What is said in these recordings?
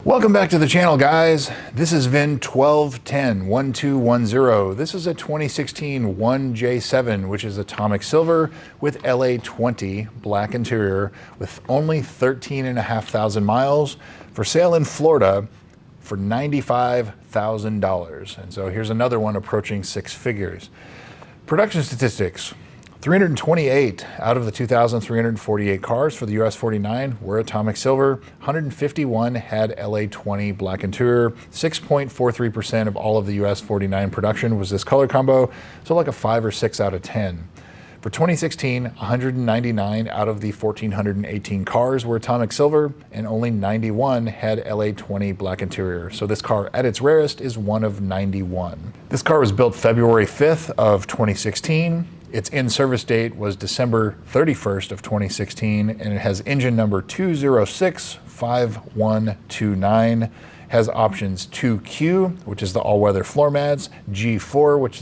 Welcome back to the channel, guys. This is VIN 12101210. This is a 2016 1J7, which is atomic silver with LA20 black interior with only 13,500 miles for sale in Florida for $95,000. And so here's another one approaching six figures. Production statistics. 328 out of the 2,348 cars for the US 49 were atomic silver. 151 had LA20 black interior. 6.43% of all of the US 49 production was this color combo, so like a 5 or 6 out of 10. For 2016, 199 out of the 1,418 cars were atomic silver, and only 91 had LA20 black interior. So this car, at its rarest, is one of 91. This car was built February 5th of 2016. Its in-service date was December 31st of 2016, and it has engine number 2065129. Has options 2Q, which is the all-weather floor mats, G4, which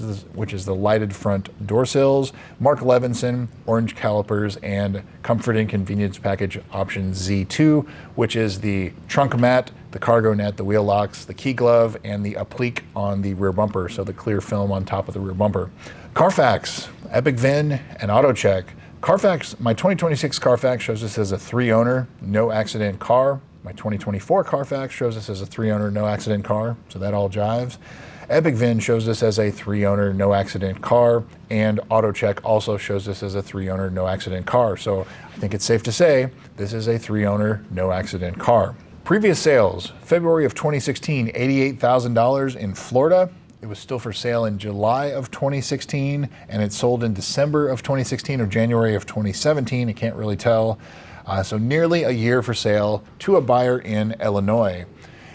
is the lighted front door sills, Mark Levinson, orange calipers, and comfort and convenience package option Z2, which is the trunk mat, the cargo net, the wheel locks, the key glove, and the applique on the rear bumper, so the clear film on top of the rear bumper. Carfax, Epic VIN, and AutoCheck. Carfax, my 2026 Carfax shows this as a 3-owner, no accident car. My 2024 Carfax shows this as a 3-owner, no accident car, so that all jives. Epic VIN shows this as a 3-owner, no accident car, and AutoCheck also shows this as a 3-owner, no accident car. So I think it's safe to say this is a 3-owner, no accident car. Previous sales, February of 2016, $88,000 in Florida. It was still for sale in July of 2016, and it sold in December of 2016 or January of 2017. I can't really tell. So nearly a year for sale to a buyer in Illinois.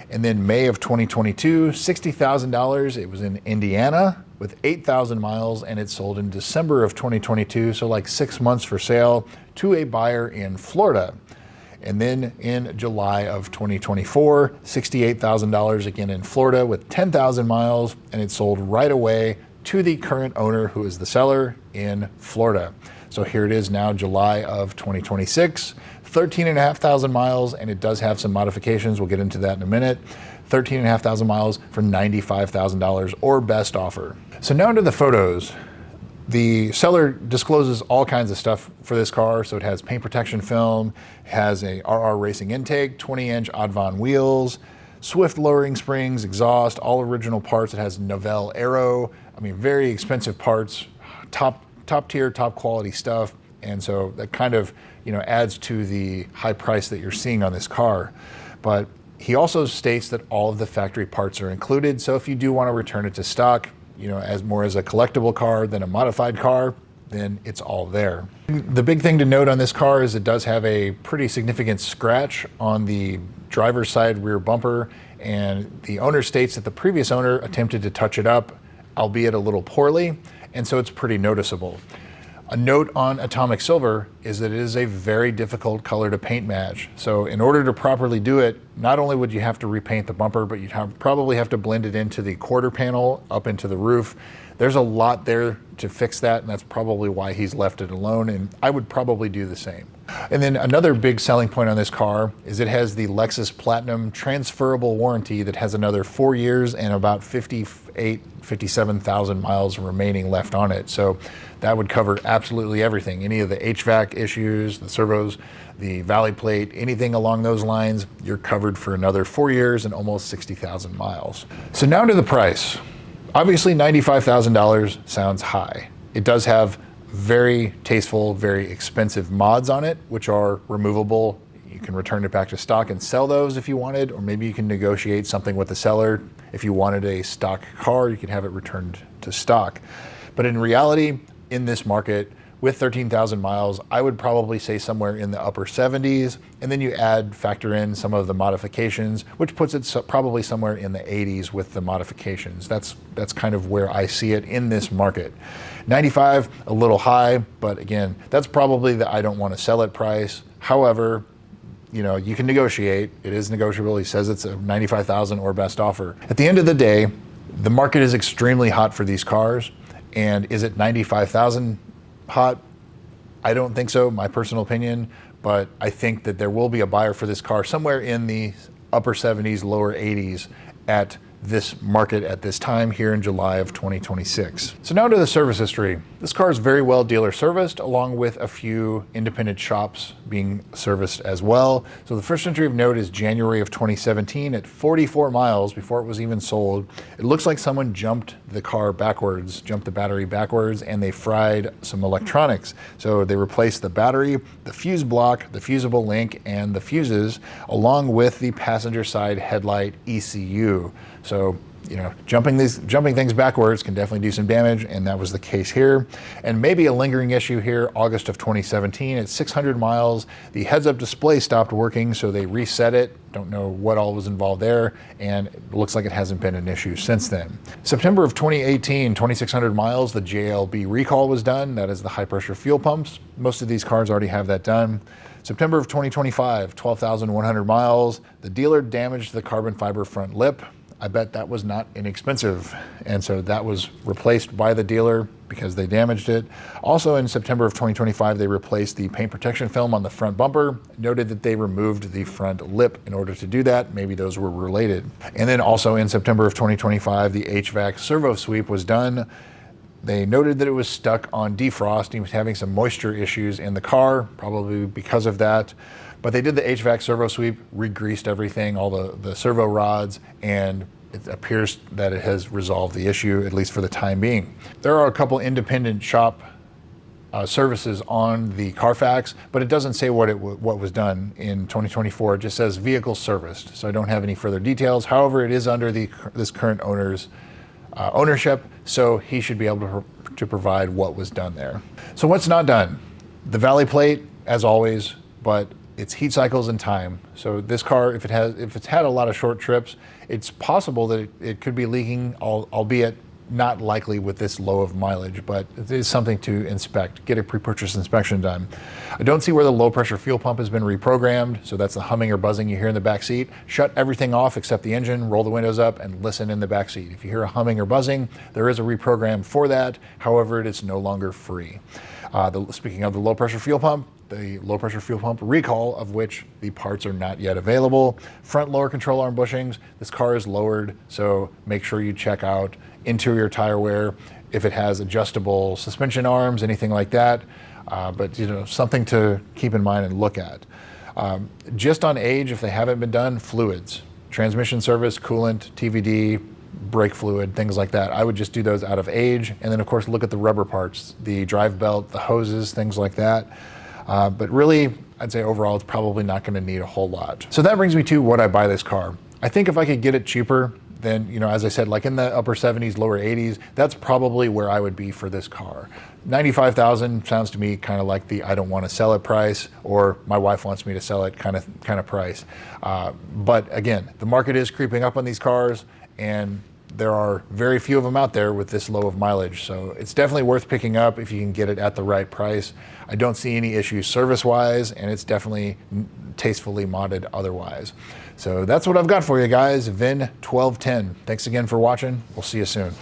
And then May of 2022, $60,000. It was in Indiana with 8,000 miles, and it sold in December of 2022. So like 6 months for sale to a buyer in Florida. And then in July of 2024, $68,000 again in Florida with 10,000 miles, and it sold right away to the current owner, who is the seller in Florida. So here it is now, July of 2026, 13,500 miles, and it does have some modifications. We'll get into that in a minute. 13,500 miles for $95,000 or best offer. So now to the photos. The seller discloses all kinds of stuff for this car. So it has paint protection film, has a RR Racing intake, 20-inch Advan wheels, Swift lowering springs, exhaust, all original parts. It has Novell Aero. I mean, very expensive parts, top tier, top quality stuff. And so that kind of, adds to the high price that you're seeing on this car. But he also states that all of the factory parts are included. So if you do want to return it to stock, as more as a collectible car than a modified car, then it's all there. The big thing to note on this car is it does have a pretty significant scratch on the driver's side rear bumper, and the owner states that the previous owner attempted to touch it up, albeit a little poorly, and so it's pretty noticeable. A note on atomic silver is that it is a very difficult color to paint match. So in order to properly do it, not only would you have to repaint the bumper, but you'd probably have to blend it into the quarter panel up into the roof. There's a lot there to fix that, and that's probably why he's left it alone, and I would probably do the same. And then another big selling point on this car is it has the Lexus Platinum transferable warranty that has another 4 years and about 57,000 miles remaining left on it. So that would cover absolutely everything. Any of the HVAC issues, the servos, the valley plate, anything along those lines, you're covered for another 4 years and almost 60,000 miles. So now to the price. Obviously, $95,000 sounds high. It does have very tasteful, very expensive mods on it, which are removable. You can return it back to stock and sell those if you wanted, or maybe you can negotiate something with the seller. If you wanted a stock car, you can have it returned to stock. But in reality, in this market, with 13,000 miles, I would probably say somewhere in the upper 70s, and then you factor in some of the modifications, which puts it probably somewhere in the 80s with the modifications. That's kind of where I see it in this market. 95, a little high, but again, that's probably the I don't want to sell it price. However, you can negotiate. It is negotiable. He says it's a 95,000 or best offer. At the end of the day, the market is extremely hot for these cars, and is it 95,000 hot? I don't think so, my personal opinion, but I think that there will be a buyer for this car somewhere in the upper 70s, lower 80s at this market at this time here in July of 2026. So now to the service history. This car is very well dealer serviced, along with a few independent shops being serviced as well. So the first entry of note is January of 2017 at 44 miles before it was even sold. It looks like someone jumped the car backwards, jumped the battery backwards, and they fried some electronics. So they replaced the battery, the fuse block, the fusible link, and the fuses, along with the passenger side headlight ECU. So, you know, jumping things backwards can definitely do some damage, and that was the case here. And maybe a lingering issue here, August of 2017, at 600 miles, the heads-up display stopped working, so they reset it. Don't know what all was involved there, and it looks like it hasn't been an issue since then. September of 2018, 2,600 miles, the JLB recall was done. That is the high-pressure fuel pumps. Most of these cars already have that done. September of 2025, 12,100 miles, the dealer damaged the carbon fiber front lip. I bet that was not inexpensive. And so that was replaced by the dealer because they damaged it. Also in September of 2025, they replaced the paint protection film on the front bumper. Noted that they removed the front lip in order to do that. Maybe those were related. And then also in September of 2025, the HVAC servo sweep was done. They noted that it was stuck on defrost. He was having some moisture issues in the car, probably because of that. But they did the HVAC servo sweep, re-greased everything, all the servo rods, and it appears that it has resolved the issue, at least for the time being. There are a couple independent shop services on the Carfax, but it doesn't say what was done in 2024. It just says vehicle serviced, so I don't have any further details. However, it is under this current owner's ownership, so he should be able to provide what was done there. So what's not done? The valley plate, as always, but it's heat cycles and time. So this car, if it's had a lot of short trips, it's possible that it could be leaking, albeit not likely with this low of mileage, but it is something to inspect, get a pre-purchase inspection done. I don't see where the low pressure fuel pump has been reprogrammed, so that's the humming or buzzing you hear in the back seat. Shut everything off except the engine, roll the windows up, and listen in the back seat. If you hear a humming or buzzing, there is a reprogram for that. However, it is no longer free. Speaking of the low pressure fuel pump, the low pressure fuel pump recall, of which the parts are not yet available. Front lower control arm bushings, this car is lowered, so make sure you check out interior tire wear, if it has adjustable suspension arms, anything like that. But you know, something to keep in mind and look at. Just on age, if they haven't been done, fluids, transmission service, coolant, TVD, brake fluid, things like that. I would just do those out of age. And then of course, look at the rubber parts, the drive belt, the hoses, things like that. But really, I'd say overall, it's probably not going to need a whole lot. So that brings me to would I buy this car? I think if I could get it cheaper, then, you know, as I said, like in the upper 70s, lower 80s, that's probably where I would be for this car. $95,000 sounds to me kind of like the I don't want to sell it price, or my wife wants me to sell it kind of price. But again, the market is creeping up on these cars, and there are very few of them out there with this low of mileage. So it's definitely worth picking up if you can get it at the right price. I don't see any issues service-wise, and it's definitely tastefully modded otherwise. So that's what I've got for you guys, VIN 1210. Thanks again for watching. We'll see you soon.